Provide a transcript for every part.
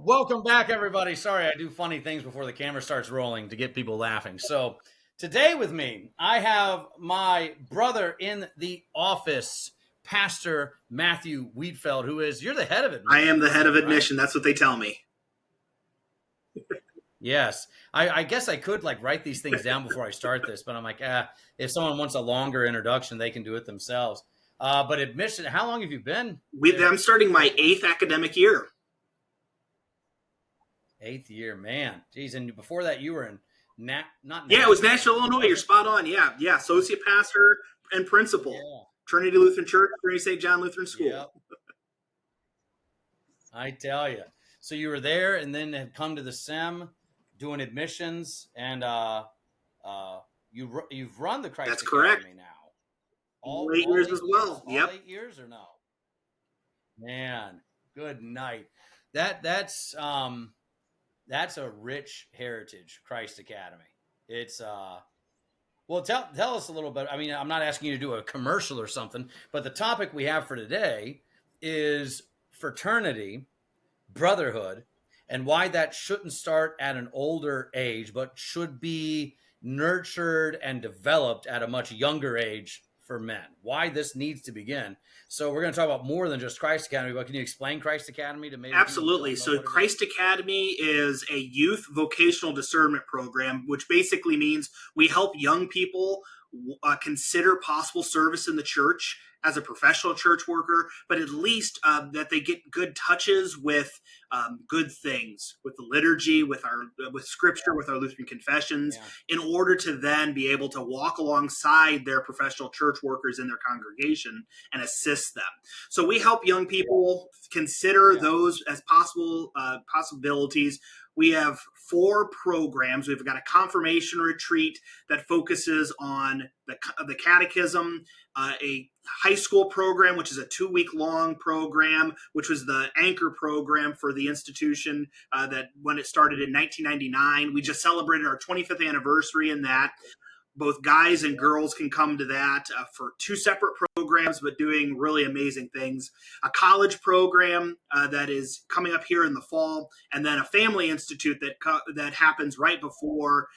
Welcome back, everybody. Sorry, I do funny things before the camera starts rolling to get people laughing. So today with me, I have my brother in the office, Pastor Matthew Wietfeldt, you're the head of admission. I am the head of admission. Right? That's what they tell me. Yes. I guess I could write these things down before I start this, but I'm like, if someone wants a longer introduction, they can do it themselves. But admission, how long have you been? I'm starting my 8th academic year. 8th year, man. Geez, and before that, you were in it was Nashville, Illinois. You're spot on. Yeah, associate pastor and principal. Yeah. Trinity Lutheran Church, Trinity St. John Lutheran School. Yep. I tell you. So you were there, and then had come to the SEM, doing admissions, and you've run the Christ That's Academy correct. now. All 8 years as well. All 8 years or no? Man, good night. That's a rich heritage, Christ Academy. It's well, tell us a little bit. I mean, I'm not asking you to do a commercial or something, but the topic we have for today is fraternity, brotherhood, and why that shouldn't start at an older age, but should be nurtured and developed at a much younger age for men. Why this needs to begin. So we're going to talk about more than just Christ Academy, but can you explain Christ Academy to maybe? Absolutely. So Christ Academy is a youth vocational discernment program, which basically means we help young people consider possible service in the church as a professional church worker, but at least that they get good touches with good things, with the liturgy, with Scripture, with our Lutheran confessions, in order to then be able to walk alongside their professional church workers in their congregation and assist them. So we help young people consider those as possibilities. We have 4 programs. We've got a confirmation retreat that focuses on the catechism, a high school program, which is a 2-week-long program, which was the anchor program for the institution that when it started in 1999. We just celebrated our 25th anniversary in that. Both guys and girls can come to that for 2 separate programs, but doing really amazing things. A college program that is coming up here in the fall, and then a family institute that happens right before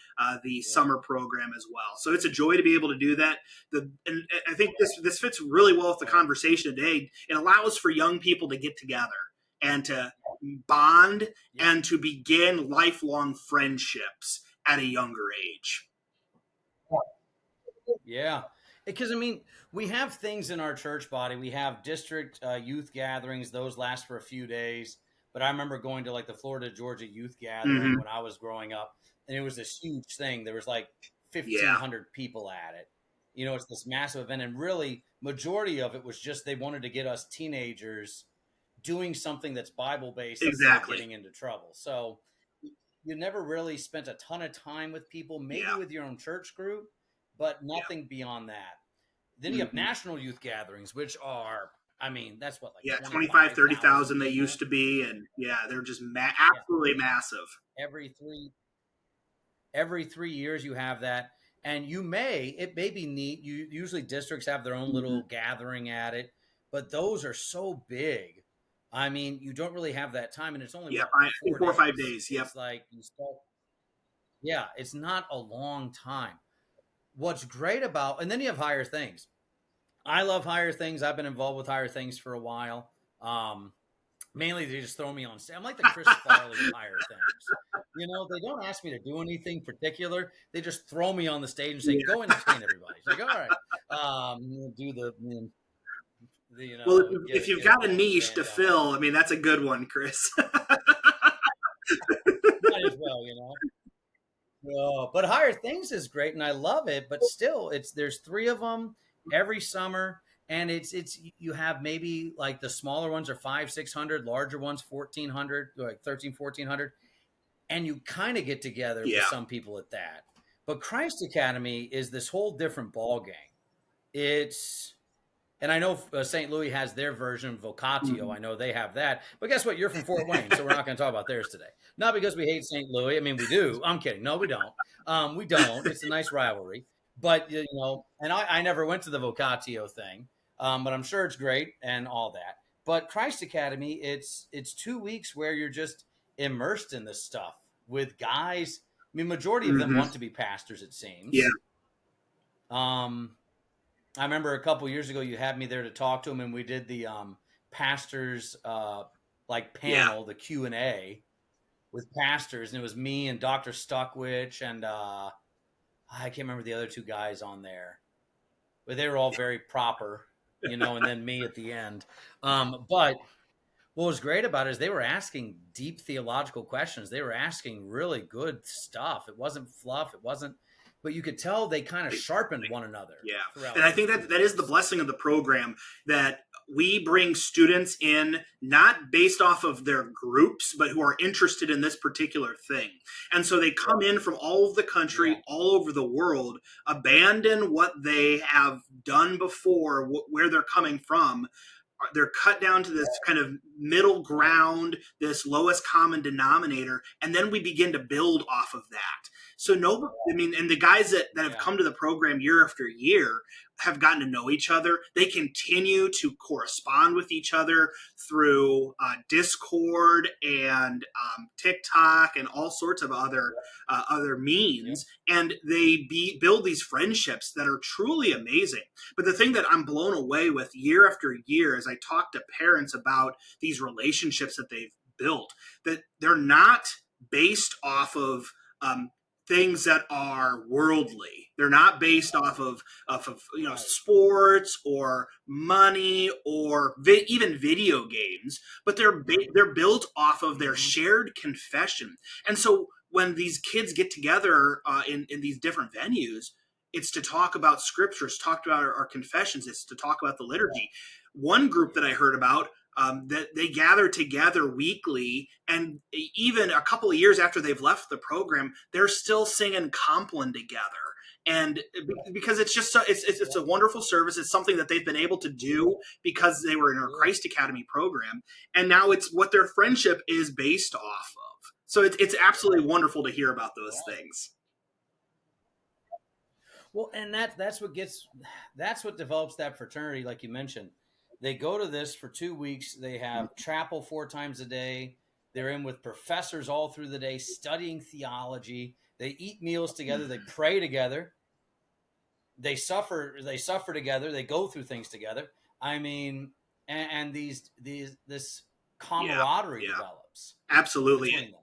the summer program as well. So it's a joy to be able to do that. And I think this fits really well with the conversation today. It allows for young people to get together and to bond and to begin lifelong friendships at a younger age. Yeah, because I mean, we have things in our church body. We have district youth gatherings; those last for a few days. But I remember going to the Florida Georgia youth gathering when I was growing up, and it was this huge thing. There was 1,500 people at it. You know, it's this massive event, and really, majority of it was just they wanted to get us teenagers doing something that's Bible based, exactly, getting into trouble. So you never really spent a ton of time with people, maybe with your own church group, but nothing beyond that. Then you have national youth gatherings, which are, I mean, that's what, 25, 30,000 they used to be. And they're just absolutely massive. Every 3 years you have that. And it may be neat. Usually districts have their own little gathering at it, but those are so big. I mean, you don't really have that time, and it's only 4 or 5 days. Yep. It's it's not a long time. What's great about, and then you have Higher Things. I love Higher Things. I've been involved with Higher Things for a while. Mainly they just throw me on stage. I'm like the Chris Farley of Higher Things. You know, they don't ask me to do anything particular. They just throw me on the stage and say, go entertain everybody. It's like, all right, do the well, if you've got a niche to fill, I mean, that's a good one, Chris. Might as well, you know. But Higher Things is great, and I love it. But still, there's 3 of them every summer, and it's you have maybe the smaller ones are 500, 600, larger ones 1,400, 13, 1,400, and you kind of get together with some people at that. But Christ Academy is this whole different ball game. And I know St. Louis has their version, Vocatio. I know they have that. But guess what? You're from Fort Wayne, so we're not going to talk about theirs today. Not because we hate St. Louis. I mean, we do. I'm kidding. No, we don't. We don't. It's a nice rivalry. But, and I never went to the Vocatio thing, but I'm sure it's great and all that. But Christ Academy, it's 2 weeks where you're just immersed in this stuff with guys. I mean, majority of them Mm-hmm. want to be pastors, it Yeah. seems. Um, I remember a couple years ago you had me there to talk to him, and we did the pastors like Yeah. panel, the Q&A with pastors, and it was me and Dr. Stuckwich and I can't remember the other two guys on there, but they were all very proper, and then me at the end. But what was great about it is they were asking deep theological questions. They were asking really good stuff. It wasn't fluff. It wasn't, but you could tell they kind of sharpened one another Yeah. And throughout I those think two that is the days. blessing of the program, that we bring students in not based off of their groups, but who are interested in this particular thing. And so they come in from all over the Yeah. country, all over the world, abandon what they have done before, where they're coming from. They're cut down to this kind of middle Right. ground, this lowest common denominator, and then we begin to build off of that. So no, I mean, and the guys that have Yeah. come to the program year after year have gotten to know each other. They continue to correspond with each other through Discord and TikTok and all sorts of other Yep. means, and they build these friendships that are truly amazing. But the thing that I'm blown away with year after year as I talk to parents about these relationships that they've built, that they're not based off of things that are worldly. They're not based off of Right. sports or money or even video games, but they're built off of their Mm-hmm. shared confession. And so when these kids get together in these different venues, it's to talk about scriptures, talk about our confessions, it's to talk about the liturgy. One group that I heard about, that they gather together weekly, and even a couple of years after they've left the program, they're still singing Compline together. And because it's just it's a wonderful service. It's something that they've been able to do because they were in our Yeah. Christ Academy program, and now it's what their friendship is based off of. So it's absolutely wonderful to hear about those Right. things. Well, and that's what develops that fraternity, like you mentioned. They go to this for 2 weeks. They have chapel 4 times a day. They're in with professors all through the day studying theology. They eat meals together. They pray together. They suffer together. They go through things together. I mean, and these this Yeah, camaraderie yeah, develops absolutely. between them.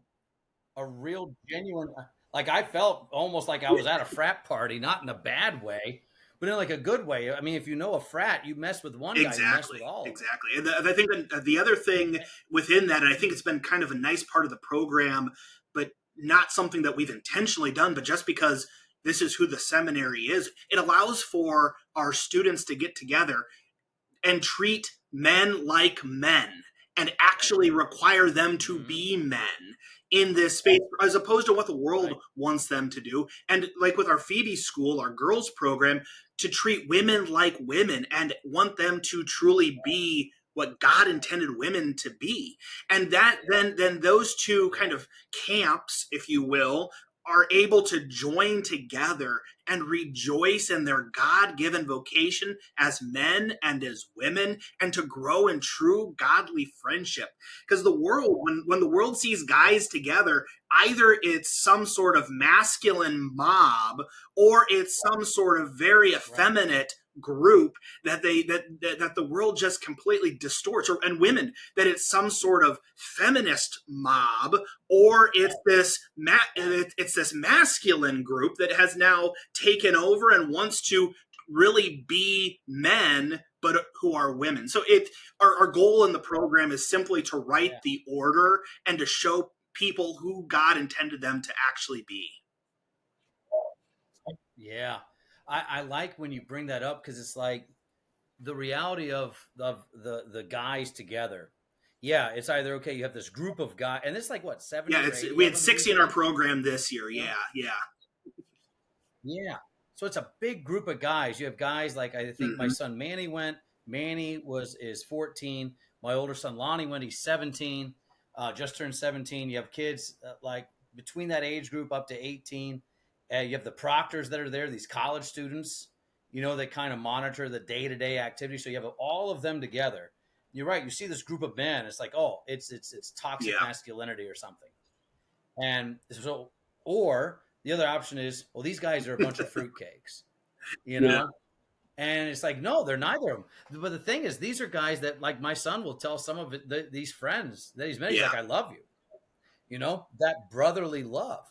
A real genuine, like I felt almost like I was at a frat party, not in a bad way, but in like a good way. I mean, if you know a frat, you mess with one guy, you mess Exactly, with all of them. exactly. And I think that the other thing within that, and I think it's been kind of a nice part of the program, but not something that we've intentionally done, but just because this is who the seminary is, it allows for our students to get together and treat men like men and actually require them to Mm-hmm. be men in this space as opposed to what the world Right. wants them to do. And like with our Phoebe school, our girls program, to treat women like women and want them to truly be what God intended women to be. And that then those two Yeah. kind of camps, if you will, are able to join together and rejoice in their God given vocation as men and as women, and to grow in true godly friendship. Because the world, when the world sees Yeah. guys together, either it's some sort of masculine mob or it's some sort of very Right. effeminate group that the world just completely distorts, or and women, that it's some sort of feminist mob, or it's this masculine group that has now taken over and wants to really be men but who are women. So our goal in the program is simply to Yeah. write the order and to show people who God intended them to actually be. Yeah. I like when you bring that up because it's like the reality of the guys together. Yeah, it's either okay, you have this group of guys, and it's like what, 70 Yeah, or it's 80 we of had them 60 in our usually? program this year. You know? Yeah, yeah. Yeah. So it's a big group of guys. You have guys like I think my Mm-hmm. son Manny went. Manny is 14. My older son Lonnie went. He's 17. Just turned 17. You have kids like between that age group up to 18. You have the proctors that are there. These college students, that kind of monitor the day to day activity. So you have all of them together. you're right. You see this group of men, it's like, oh, it's toxic Yeah. masculinity or something. And so, or the other option is, well, these guys are a bunch of fruitcakes, you Yeah. know? And it's like, no, they're neither of them. But the thing is, these are guys that, like, my son will tell some of these friends that he's met. He's Yeah. like, I love you. That brotherly love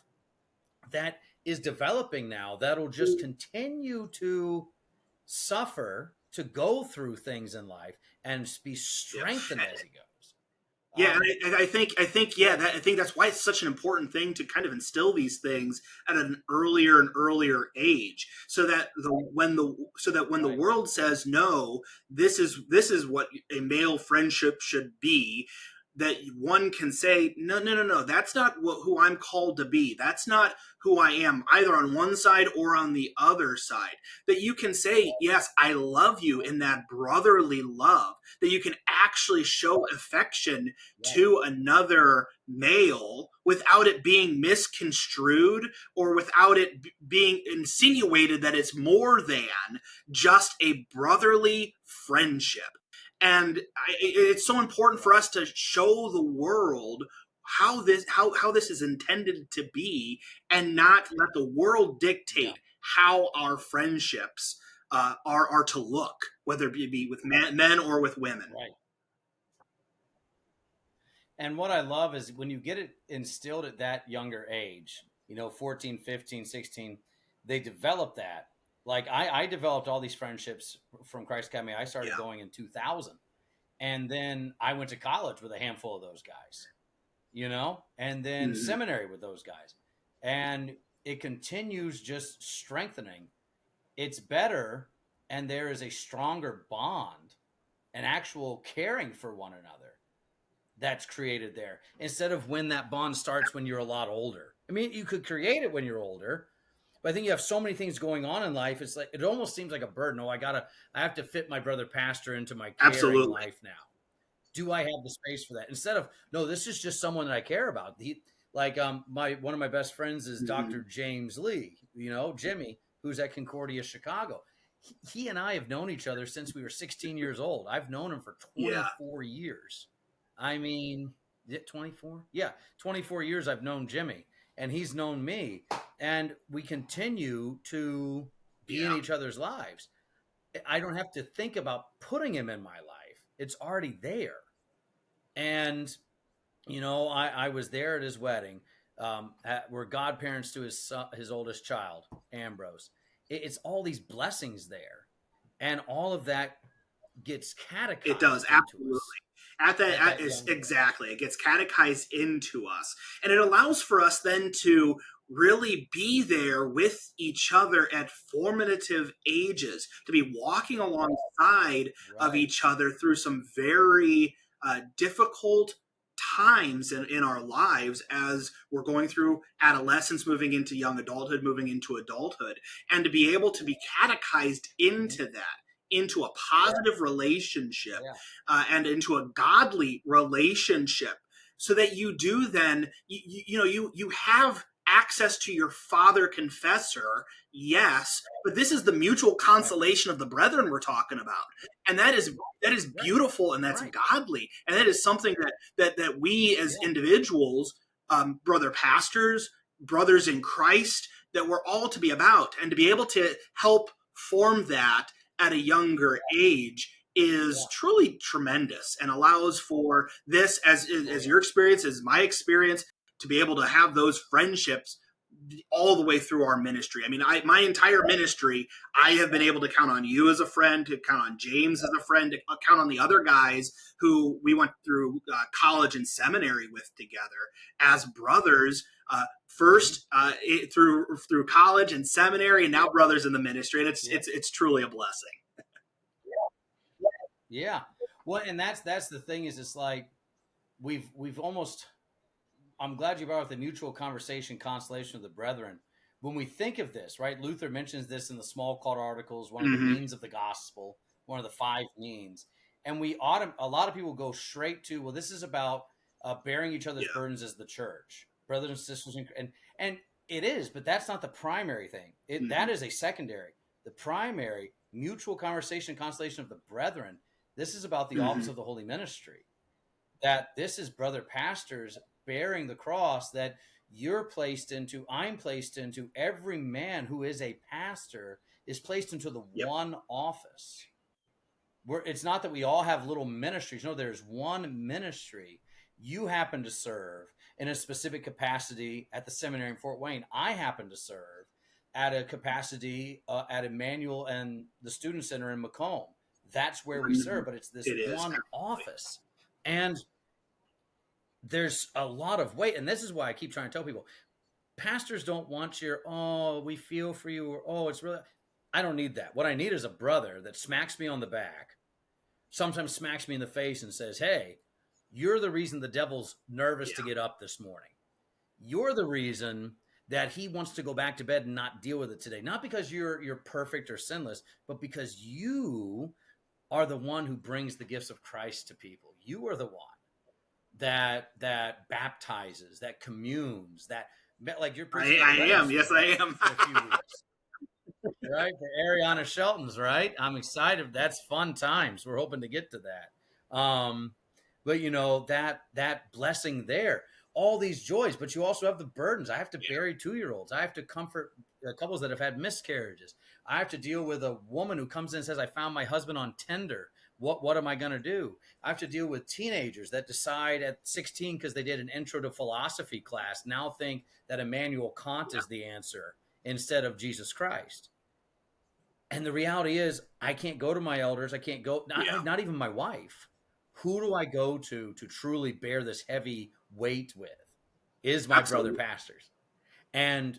that is developing now, that'll just continue to suffer, to go through things in life and be Yeah. strengthened as he goes. Yeah, and I think that's why it's such an important thing to kind of instill these things at an earlier and earlier age, so that when the Right. world says no, this is what a male friendship should be, that one can say no, no, no, no, that's not who I'm called to be. That's not who I am, either on one side or on the other side. That you can say, yes, I love you in that brotherly love, that you can actually show affection Right. to another male without it being misconstrued, or without it being insinuated that it's more than just a brotherly friendship. And it's so important for us to show the world how this is intended to be, and not let the world Yeah. dictate how our friendships are to look, whether it be with men or with women. Right. And what I love is when you get it instilled at that younger age, 14, 15, 16, they develop that. Like I developed all these friendships from Christ Academy. I started Yeah. going in 2000. And then I went to college with a handful of those guys, and then Mhm. seminary with those guys. And it continues just strengthening. It's better. And there is a stronger bond, an actual caring for one another that's created there, instead of when that bond starts when you're a lot older. I mean, you could create it when you're older, but I think you have so many things going on in life. It's like, it almost seems like a burden. Oh, I have to fit my brother pastor into my caring Absolutely. life now. Do I have the space for that? Instead of, no, this is just someone that I care about. One of my best friends is Dr. Mhm. James Lee, Jimmy, who's at Concordia, Chicago. He and I have known each other since we were 16 years old. I've known him for Yeah. 24 years. I mean, is it 24? Yeah, 24 years I've known Jimmy, and he's known me, and we continue to be in Yeah. each other's lives. I don't have to think about putting him in my life. It's already there. And, I was there at his wedding. We're godparents to his oldest child, Ambrose. It's all these blessings there. And all of that gets It does, catechized into absolutely. us At that, at that is younger age. exactly. It gets catechized into us, and it allows for us then to really be there with each other at formative ages, to be walking alongside of Right. each other through some very difficult times in our lives, as we're going through adolescence, moving into young adulthood, moving into adulthood, and to be able to be catechized Mm-hmm. into that, into a positive relationship, Yeah. and into a godly relationship, so that you do then you have access to your father confessor. Yes, but this is the mutual Right. consolation of the brethren we're talking about, and that is Right. beautiful, and that's Right. godly, and that is something that we as Yeah. individuals, brother pastors, brothers in Christ, that we're all to be about, and to be able to help form that at a younger age is Yeah. truly tremendous, and allows for this, Oh, as yeah. your experience, as my experience, to be able to have those friendships all the way through our ministry. I mean, my entire ministry, I have been able to count on you as a friend, to count on James as a friend, to count on the other guys who we went through college and seminary with together as brothers. Mm-hmm. First, through college and seminary, and now brothers in the ministry, and it's Yeah. it's it's truly a blessing. Yeah. Well, and that's the thing, is it's like we've almost, I'm glad you brought up the mutual conversation, consolation of the brethren. When we think of this, right? Luther mentions this in the Small Cult Articles, one of the Mm-hmm. means of the gospel, one of the five means. And a lot of people go straight to, well, this is about bearing each other's Yeah. burdens as the church, brothers and sisters, and it is, but that's not the primary thing. That Mm-hmm. is a secondary. The primary, mutual conversation, consolation of the brethren. This is about the office of the holy ministry. That this is brother pastors bearing the cross that you're placed into, I'm placed into, every man who is a pastor is placed into the Yep. one office. It's not that we all have little ministries. No, there's one ministry. You happen to serve in a specific capacity at the seminary in Fort Wayne. I happen to serve at a capacity at Emmanuel and the Student Center in Macomb. That's where we serve, but it's this It is. one office. And there's a lot of weight. And this is why I keep trying to tell people, pastors don't want your, oh, we feel for you, or, oh, it's really, I don't need that. What I need is a brother that smacks me on the back, sometimes smacks me in the face and says, hey, you're the reason the devil's nervous to get up this morning. You're the reason that he wants to go back to bed and not deal with it today. Not because you're perfect or sinless, but because you are the one who brings the gifts of Christ to people. You are the one that baptizes, that communes, that, like you're preaching. I am. Yes, I am. For a few weeks. Right, for Ariana Shelton's, right? I'm excited. That's fun times. We're hoping to get to that. But you know, that blessing there, all these joys, but you also have the burdens. I have to bury 2-year-olds. I have to comfort couples that have had miscarriages. I have to deal with a woman who comes in and says, I found my husband on Tinder. What am I going to do? I have to deal with teenagers that decide at 16, because they did an intro to philosophy class, now think that Immanuel Kant is the answer instead of Jesus Christ. And the reality is, I can't go to my elders. I can't go, not even my wife. Who do I go to truly bear this heavy weight with? Is my brother pastors. And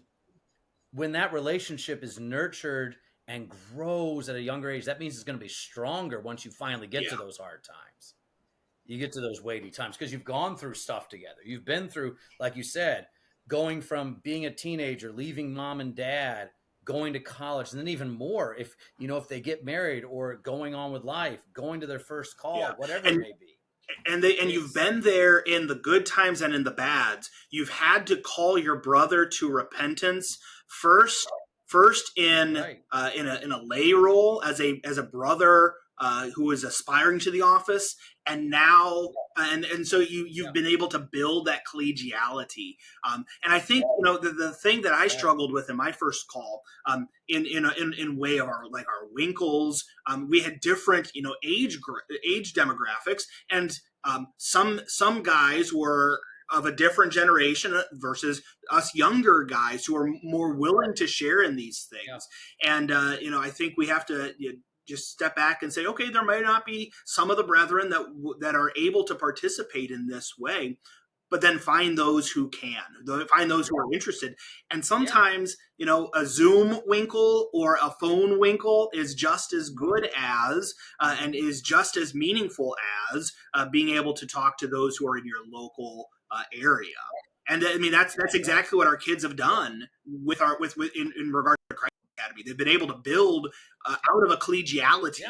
when that relationship is nurtured and grows at a younger age, that means it's going to be stronger once you finally get to those hard times. You get to those weighty times because you've gone through stuff together. You've been through, like you said, going from being a teenager, leaving mom and dad, going to college, and then even more if they get married or going on with life, going to their first call, whatever it may be. And you've been there in the good times and in the bads. You've had to call your brother to repentance first in a lay role as a brother who is aspiring to the office, and now and so you've been able to build that collegiality. And I think the thing that I struggled with in my first call, in way of our Winkles, we had different age demographics, and some guys were of a different generation versus us younger guys who are more willing to share in these things. And I think we have to just step back and say, okay, there may not be some of the brethren that are able to participate in this way, but then find those who can, find those who are interested. And sometimes, a Zoom Winkle or a phone Winkle is just as good as, and is just as meaningful as being able to talk to those who are in your local area. And I mean, that's exactly what our kids have done in regard to Christ Academy. They've been able to build out of a collegiality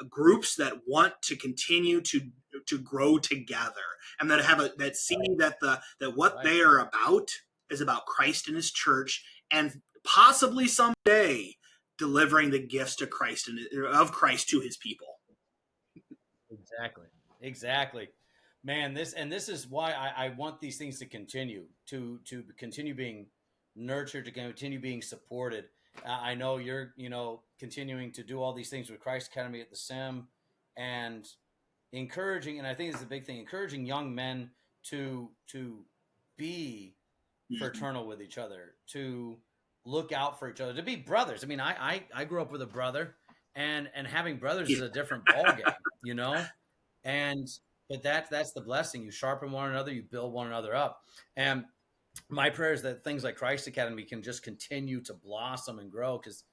groups that want to continue to grow together, and that see that what they are about is about Christ and His church, and possibly someday delivering the gifts of Christ to His people. Exactly. Man, this is why I want these things to continue being nurtured, to continue being supported. I know you're, continuing to do all these things with Christ Academy at the Sim, and encouraging, and I think it's the big thing, encouraging young men to be fraternal with each other, to look out for each other, to be brothers. I mean, I grew up with a brother, and having brothers is a different ballgame, but that's the blessing. You sharpen one another, you build one another up. And my prayer is that things like Christ Academy can just continue to blossom and grow, because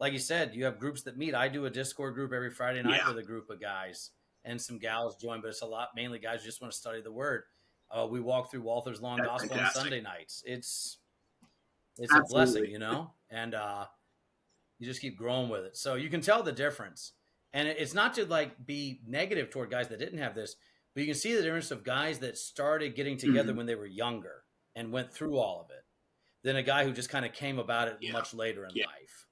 like you said, you have groups that meet. I do a Discord group every Friday night with a group of guys, and some gals join, but it's mainly guys who just want to study the Word. We walk through Walther's Long Gospel on Sunday nights. It's a blessing, and you just keep growing with it. So you can tell the difference. And it's not to be negative toward guys that didn't have this, but you can see the difference of guys that started getting together when they were younger and went through all of it, than a guy who just kind of came about it much later in life.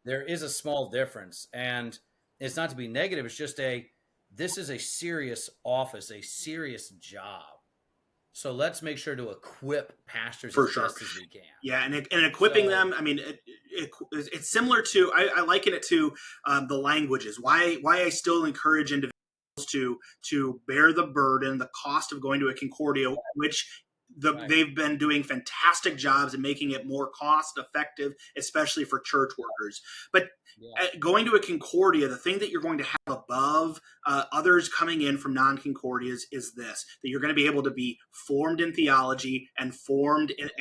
There is a small difference, and it's not to be negative. It's just this is a serious office, a serious job. So let's make sure to equip pastors For as sure. best as we can. Yeah, and equipping So them. I mean, it's similar to. I liken it to the languages. Why I still encourage individuals to bear the burden, the cost of going to a Concordia, which right, they've been doing fantastic jobs in making it more cost effective, especially for church workers. But yeah, going to a Concordia, the thing that you're going to have above others coming in from non-Concordias is this: that you're going to be able to be formed in theology and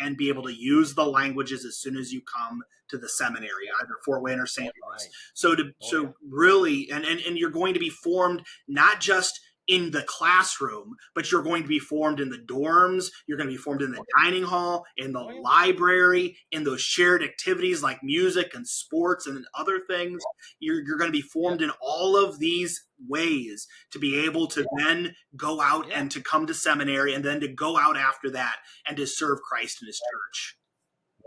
and be able to use the languages as soon as you come to the seminary, yeah, either Fort Wayne or St. Louis. right. Oh yeah, So really, and you're going to be formed not just in the classroom, but you're going to be formed in the dorms. You're going to be formed in the dining hall, in the oh yeah, library, in those shared activities like music and sports and other things. You're going to be yeah, formed in all of these ways to be able to then go out yeah. and to come to seminary and then to go out after that and to serve Christ in his church.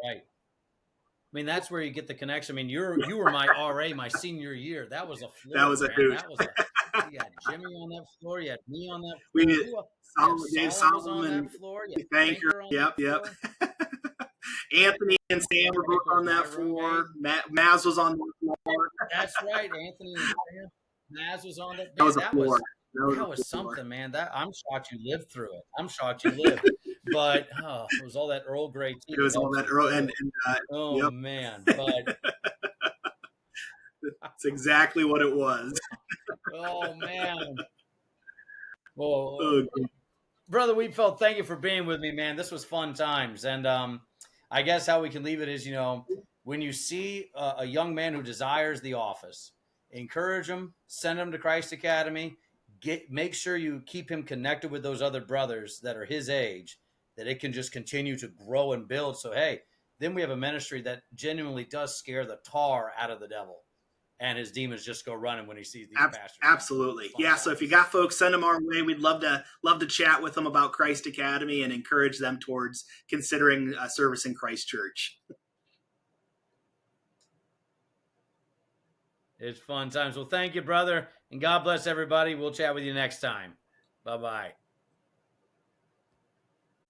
Right. I mean, that's where you get the connection. I mean, you were my RA my senior year. That was a That floor, was a man. hoot. That was a you had Jimmy on that floor. You had me on that We floor. did Who? You have Dave Solomon was on that Solomon, floor. You had Banker. Banker on that Yep, yep. floor. Anthony and Sam were both Banker was on my that roommate. floor. Maz was on the floor. That's right. Anthony and Sam. Maz was on that. That Man, was a floor. That was that a was floor. something, man. That I'm shocked you lived through it. I'm shocked you lived. But it was all that Earl Grey tea It that was all helps that you early, through. and Oh yep, man. But that's exactly what it was. oh man. Well, Oh, Brother Wietfeldt, thank you for being with me, man. This was fun times. And I guess how we can leave it is, when you see a young man who desires the office, encourage him, send him to Christ Academy, make sure you keep him connected with those other brothers that are his age, that it can just continue to grow and build. So, hey, then we have a ministry that genuinely does scare the tar out of the devil. And his demons just go running when he sees these pastors come through. Absolutely, Fun yeah. So if you times. got folks, send them our way. We'd love to chat with them about Christ Academy and encourage them towards considering service in Christ Church. It's fun times. Well, thank you, brother. And God bless everybody. We'll chat with you next time. Bye bye.